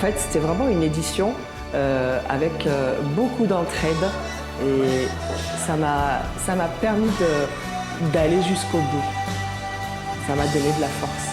fait, c'était vraiment une édition avec beaucoup d'entraide et ça m'a permis d'aller jusqu'au bout. Ça m'a donné de la force.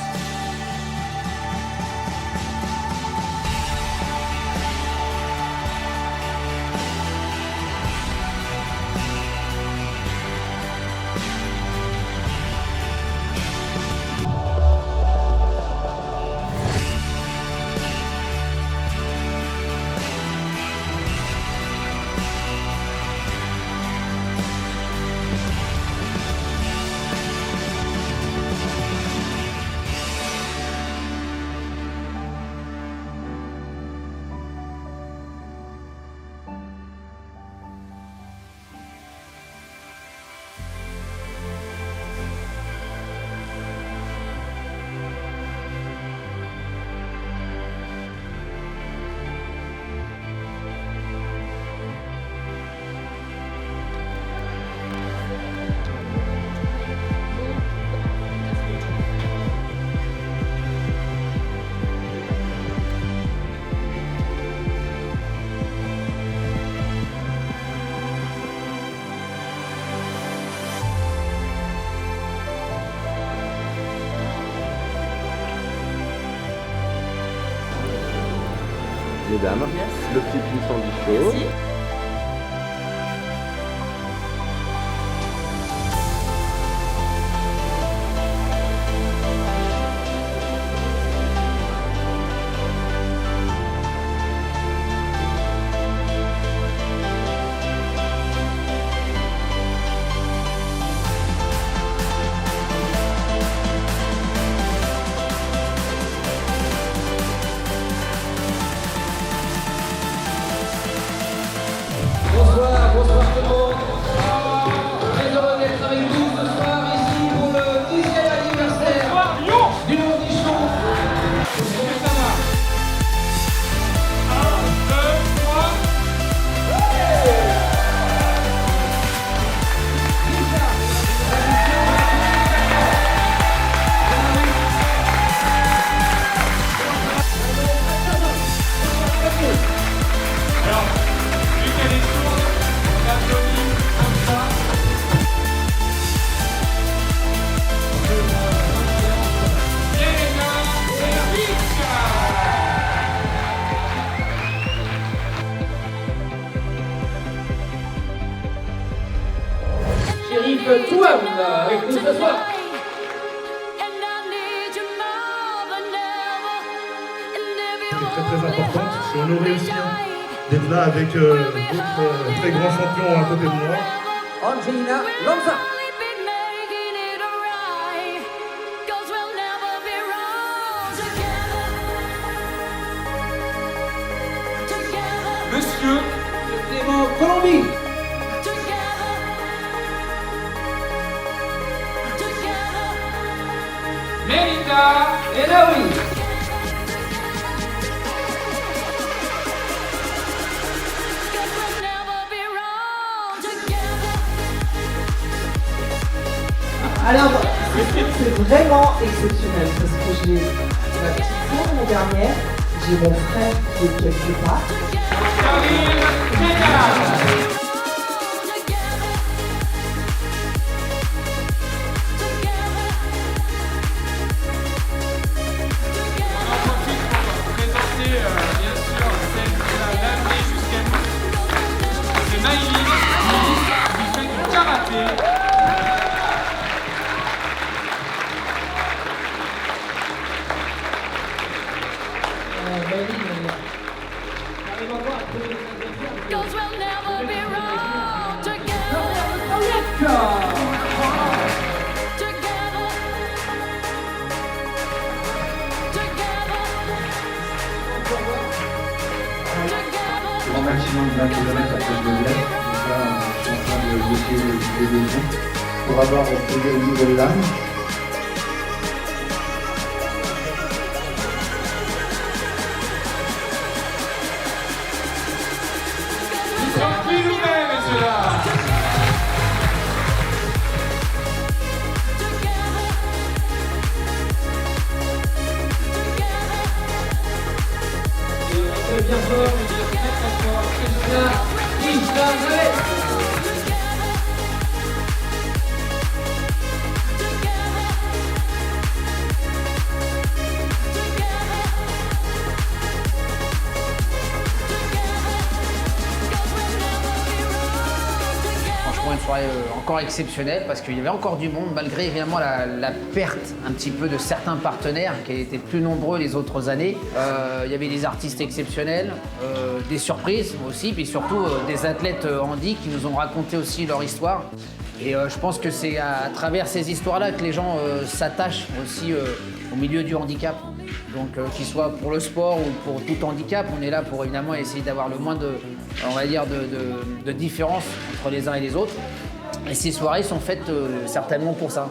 Mesdames, le petit puissant du show. Merci. Bonsoir, bonsoir tout le monde. Très heureux d'être avec vous ce soir ici pour le 10e anniversaire du Audition. Ça va. 1, 2, 3. Shérif Touam avec nous ce soir. Très très importante. Je suis honoré aussi d'être là avec d'autres très grands champions à côté de moi. Angelina Lanza. Monsieur Clément Colombie. Melita Enaoui. Alors, c'est vraiment exceptionnel parce que j'ai ma petite sœur l'année dernière, j'ai mon frère qui est quelque part. Grand maximum de 20 km à Place de Grève. Donc là, je suis en train de bloquer les liaisons pour avoir trouvé une nouvelle lame. bien fort, très fort. Franchement, une soirée encore exceptionnelle parce qu'il y avait encore du monde, malgré évidemment la perte un petit peu de certains partenaires qui étaient plus nombreux les autres années. Il y avait des artistes exceptionnels, des surprises aussi, puis surtout des athlètes handi qui nous ont raconté aussi leur histoire. Et je pense que c'est à travers ces histoires-là que les gens s'attachent aussi au milieu du handicap. Donc qu'il soit pour le sport ou pour tout handicap, on est là pour évidemment essayer d'avoir le moins de, on va dire, de différence entre les uns et les autres. Et ces soirées sont faites certainement pour ça.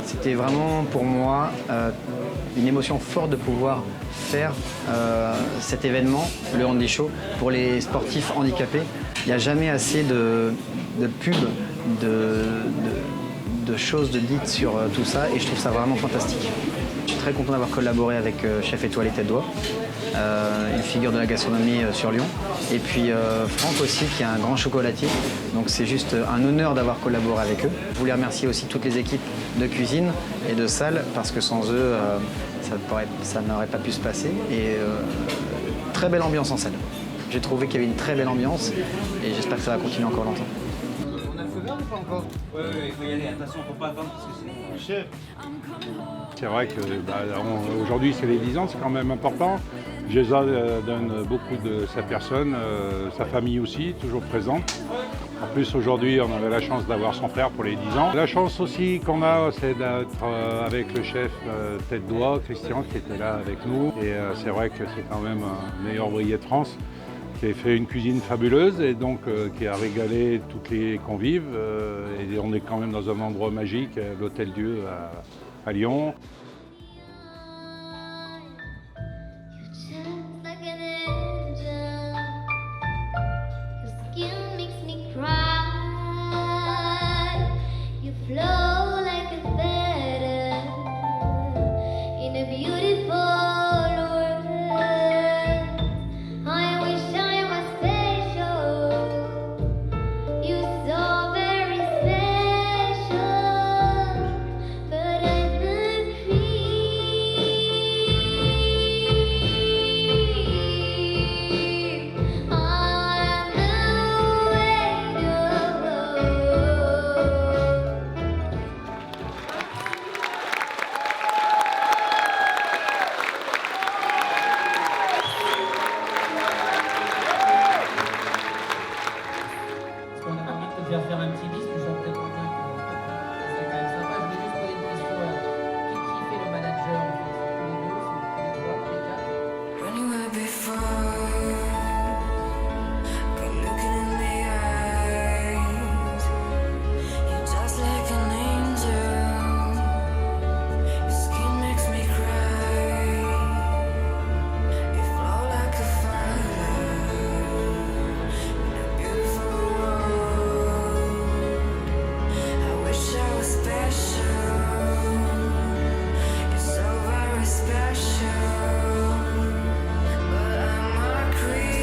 C'était vraiment pour moi une émotion forte de pouvoir faire cet événement, le Handi Show, pour les sportifs handicapés. Il n'y a jamais assez de pubs, de choses dites sur tout ça et je trouve ça vraiment fantastique. Je suis très content d'avoir collaboré avec Chef Étoile et Tête d'Oie, une figure de la gastronomie sur Lyon. Et puis Franck aussi, qui est un grand chocolatier. Donc c'est juste un honneur d'avoir collaboré avec eux. Je voulais remercier aussi toutes les équipes de cuisine et de salle, parce que sans eux, ça n'aurait pas pu se passer. Et très belle ambiance en salle. J'ai trouvé qu'il y avait une très belle ambiance et j'espère que ça va continuer encore longtemps. On a le feu vert ou pas encore? Oui, il faut y aller. Attention, faut pas attendre parce que c'est... Chef. C'est vrai que aujourd'hui c'est les 10 ans, c'est quand même important. Géza donne beaucoup de sa personne, sa famille aussi, toujours présente. En plus aujourd'hui on avait la chance d'avoir son frère pour les 10 ans. La chance aussi qu'on a, c'est d'être avec le chef Tête d'Oie, Christian, qui était là avec nous. Et c'est vrai que c'est quand même un meilleur ouvrier de France, qui a fait une cuisine fabuleuse et donc qui a régalé toutes les convives. Et on est quand même dans un endroit magique, l'Hôtel Dieu à Lyon. Faire un petit bis, mais je vais peut-être en faire. C'est quand même sympa. Je voulais juste poser une question. Qui fait le manager en fait? C'est tous les deux, c'est tous les trois, tous les quatre? Anywhere before, but looking in the eyes, you're just like an angel. Your skin makes me cry. You flow like a fire in a beautiful world. I wish I was special. You're so very special. But I'm a creep.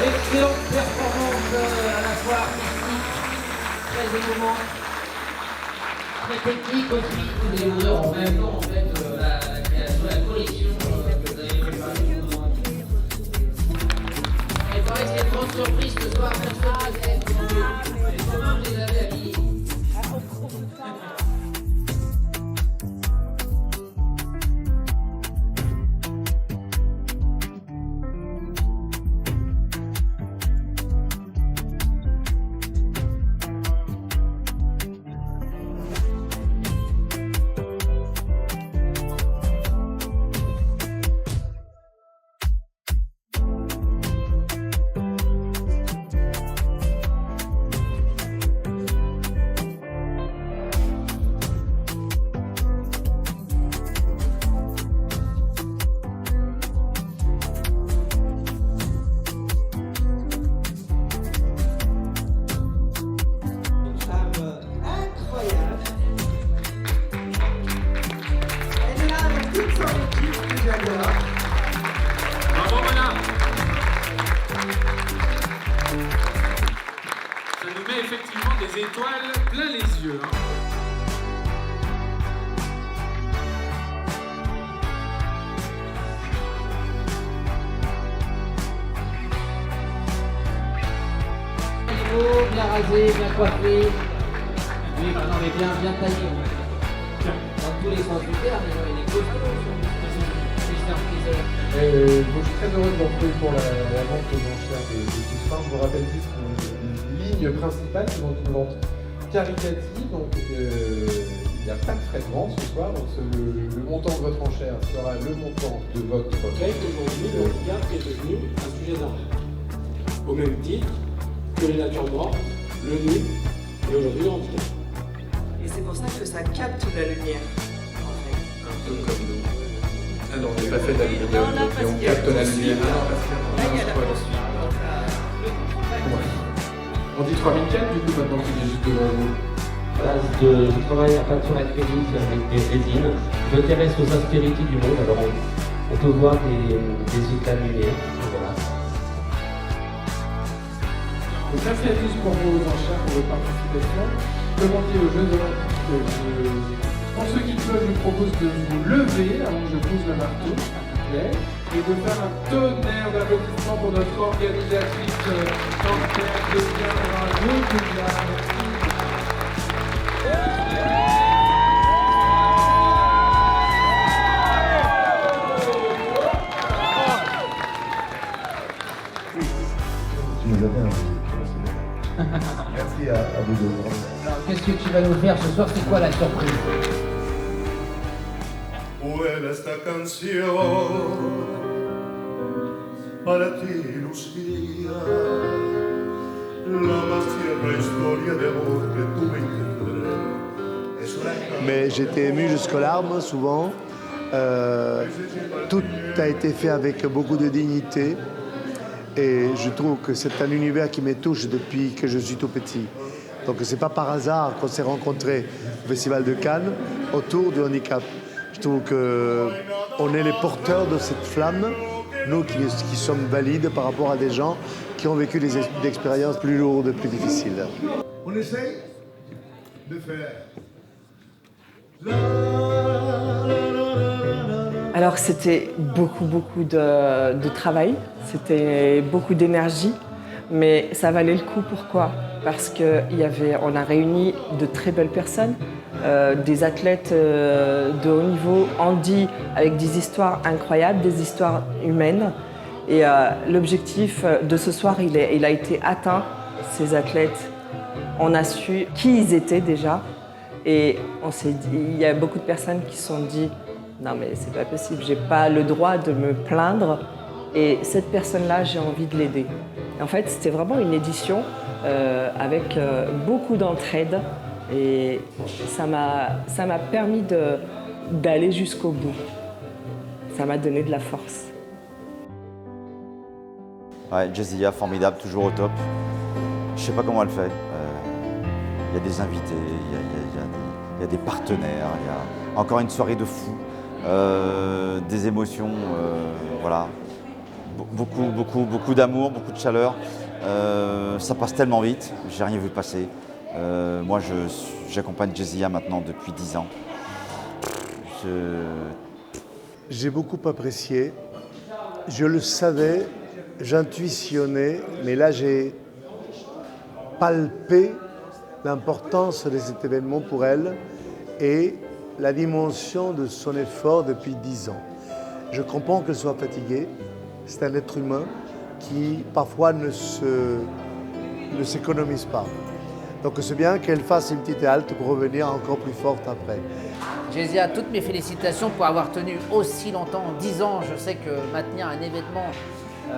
Excellente performance à la fois artistique, très émouvante, très technique aussi. Vous allez ouvrir en même temps en fait la création, la collection que vous avez préparée. Et pareil, c'est une grande surprise ce soir. Personne ne sait comment je les avais habillés. effectivement des étoiles plein les yeux. Hein. Bien rasé, bien coiffé. Oui, bah non, mais bien taillé. Dans tous les sens du terme, il est costaud. Je suis très heureux de vous retrouver pour la vente aux enchères des Toussaint. Je vous rappelle juste une ligne principale, c'est donc une vente caritative. Donc il n'y a pas de frais de vente ce soir. Donc le montant de votre enchère sera le montant de votre Aujourd'hui, le handicap est devenu un sujet d'argent. Au même titre que les natures mortes, le nu et aujourd'hui le handicap. Et c'est pour ça que ça capte la lumière. un peu comme nous. Ah non, on n'est pas fait d'aluminium, Non, là, mais parce on qu'il y a capte la lumière. Ah non, parce qu'il Là, il y a la poursuite. On dit 3004 du coup maintenant qu'il est juste devant vous. Je travaille à peinture acrylique avec des résines. Je m'intéresse aux aspérités du monde, alors on peut voir des éclats de lumière. Voilà. Donc merci à tous pour vos enchères, pour votre participation. Demandez aux Jeux Olympiques. Pour ceux qui peuvent, je vous propose de vous lever avant que je pose le marteau, s'il vous plaît, et de faire un tonnerre d'applaudissements pour notre organisatrice Jean-Pierre Devien. Bravo, Devien. Tu nous as bien invité. Merci à vous deux. Alors, qu'est-ce que tu vas nous faire ce soir? C'est quoi la surprise? Vuela esta canción para ti, Lucía, la más tierna historia de amor que tuve y tendré. Mais j'étais ému jusqu'aux larmes, souvent. Tout a été fait avec beaucoup de dignité. Et je trouve que c'est un univers qui me touche depuis que je suis tout petit. Donc c'est pas par hasard qu'on s'est rencontrés au Festival de Cannes autour du handicap. Je trouve qu'on est les porteurs de cette flamme, nous qui sommes valides par rapport à des gens qui ont vécu des expériences plus lourdes, plus difficiles. On essaye de faire. Alors c'était beaucoup de travail, c'était beaucoup d'énergie, mais ça valait le coup. Pourquoi? Parce qu'on a réuni de très belles personnes, des athlètes de haut niveau, handi, avec des histoires incroyables, des histoires humaines. Et l'objectif de ce soir, il a été atteint. Ces athlètes, on a su qui ils étaient déjà. Et on s'est dit, il y a beaucoup de personnes qui se sont dit « Non mais c'est pas possible, j'ai pas le droit de me plaindre et cette personne-là, j'ai envie de l'aider. » En fait, c'était vraiment une édition avec beaucoup d'entraide et ça m'a permis d'aller jusqu'au bout. Ça m'a donné de la force. Ouais, Jessica, formidable, toujours au top. Je sais pas comment elle fait. Il y a des invités, il y a des partenaires, il y a encore une soirée de fou, des émotions, voilà. Beaucoup d'amour, beaucoup de chaleur. Ça passe tellement vite, j'ai rien vu passer. Moi, j'accompagne Jessica maintenant depuis 10 ans. J'ai beaucoup apprécié. Je le savais, j'intuitionnais, mais là j'ai palpé l'importance de cet événement pour elle et la dimension de son effort depuis 10 ans. Je comprends qu'elle soit fatiguée. C'est un être humain qui parfois ne s'économise pas. Donc c'est bien qu'elle fasse une petite halte pour revenir encore plus forte après. Jessica, toutes mes félicitations pour avoir tenu aussi longtemps, 10 ans. Je sais que maintenir un événement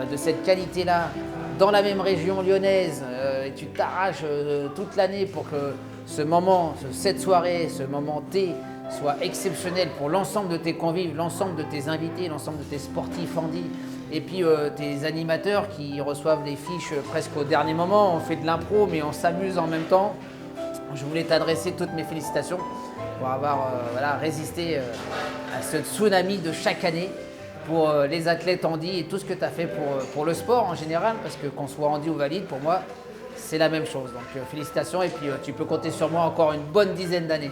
de cette qualité-là, dans la même région lyonnaise, et tu t'arraches toute l'année pour que ce moment, cette soirée, ce moment T soit exceptionnel pour l'ensemble de tes convives, l'ensemble de tes invités, l'ensemble de tes sportifs handi, et puis tes animateurs qui reçoivent les fiches presque au dernier moment. On fait de l'impro, mais on s'amuse en même temps. Je voulais t'adresser toutes mes félicitations pour avoir résisté à ce tsunami de chaque année pour les athlètes handi et tout ce que tu as fait pour le sport en général, parce que qu'on soit handi ou valide, pour moi, c'est la même chose. Donc félicitations et puis tu peux compter sur moi encore une bonne dizaine d'années.